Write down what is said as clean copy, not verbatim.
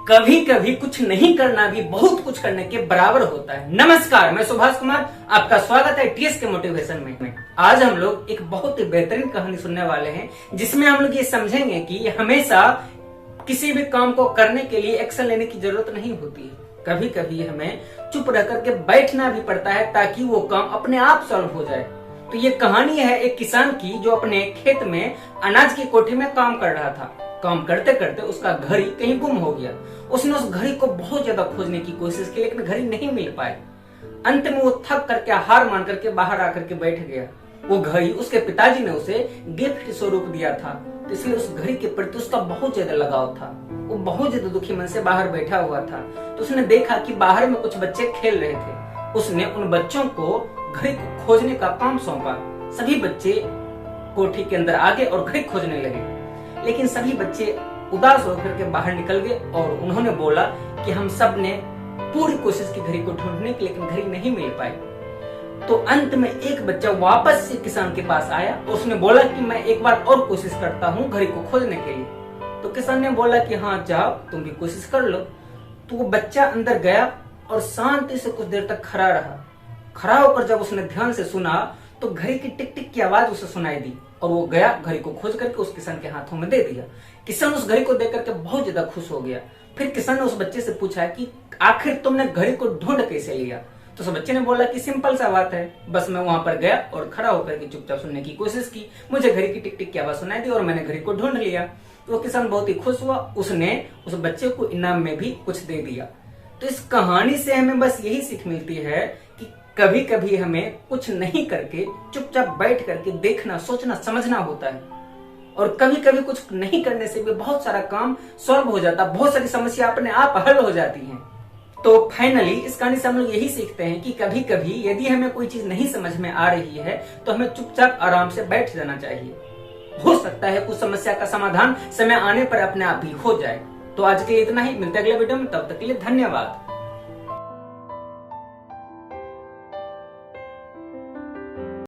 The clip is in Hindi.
कभी कभी कुछ नहीं करना भी बहुत कुछ करने के बराबर होता है। नमस्कार, मैं सुभाष कुमार, आपका स्वागत है टीएस के मोटिवेशन में। आज हम लोग एक बहुत ही बेहतरीन कहानी सुनने वाले हैं, जिसमें हम लोग ये समझेंगे कि हमेशा किसी भी काम को करने के लिए एक्शन लेने की जरूरत नहीं होती है। कभी कभी हमें चुप रह करके बैठना भी पड़ता है ताकि वो काम अपने आप सॉल्व हो जाए। तो ये कहानी है एक किसान की, जो अपने खेत में अनाज की कोठी में काम कर रहा था। काम करते करते उसका घड़ी कहीं गुम हो गया। उसने उस घड़ी को बहुत ज्यादा खोजने की कोशिश की, लेकिन घड़ी नहीं मिल पाई। अंत में वो थक करके, हार मान करके बाहर आकर के बैठ गया। वो घड़ी उसके पिताजी ने उसे गिफ्ट स्वरूप दिया था, तो इसलिए उस घड़ी के प्रति उसका बहुत ज्यादा लगाव था। वो बहुत ज्यादा दुखी मन से बाहर बैठा हुआ था। तो उसने देखा कि बाहर में कुछ बच्चे खेल रहे थे। उसने उन बच्चों को घड़ी को खोजने का काम सौंपा। सभी बच्चे कोठी के अंदर आ गए और घड़ी खोजने लगे, लेकिन सभी बच्चे उदास होकर के बाहर निकल गए और उन्होंने बोला कि हम सब ने पूरी कोशिश की घड़ी को ढूंढने की, लेकिन घड़ी नहीं मिल पाई। तो अंत में एक बच्चा वापस से किसान के पास आया और उसने बोला कि मैं एक बार और कोशिश करता हूँ घड़ी को खोजने के लिए। तो किसान ने बोला कि हाँ जाओ, तुम भी कोशिश कर लो। तो वो बच्चा अंदर गया और शांति से कुछ देर तक खड़ा रहा। खड़ा होकर जब उसने ध्यान से सुना तो घड़ी की टिक टिक की आवाज उसे सुनाई दी और वो गया, घड़ी को खोज करके उस किसान के हाथों में दे दिया। किसान उस घड़ी को देख करके बहुत ज्यादा खुश हो गया। फिर किसान ने उस बच्चे से पूछा कि आखिर तुमने घड़ी को ढूंढ कैसे लिया? तो उस बच्चे ने बोला कि सिंपल सा बात है, बस मैं वहां पर गया और खड़ा होकर के चुपचाप सुनने की कोशिश की, मुझे घड़ी की टिक टिक की आवाज सुनाई दी और मैंने घड़ी को ढूंढ लिया। तो वो किसान बहुत ही खुश हुआ। उसने उस बच्चे को इनाम में भी कुछ दे दिया। तो इस कहानी से हमें बस यही सीख मिलती है कि कभी कभी हमें कुछ नहीं करके चुपचाप बैठ करके देखना, सोचना, समझना होता है। और कभी कभी कुछ नहीं करने से भी बहुत सारा काम सॉल्व हो जाता, बहुत सारी समस्या अपने आप हल हो जाती हैं। तो फाइनली इस कहानी से हम लोग यही सीखते हैं कि कभी कभी यदि हमें कोई चीज नहीं समझ में आ रही है तो हमें चुपचाप आराम से बैठ जाना चाहिए। हो सकता है उस समस्या का समाधान समय आने पर अपने आप ही हो जाए। तो आज के लिए इतना ही, मिलते हैं अगले वीडियो में, तब तक के लिए धन्यवाद।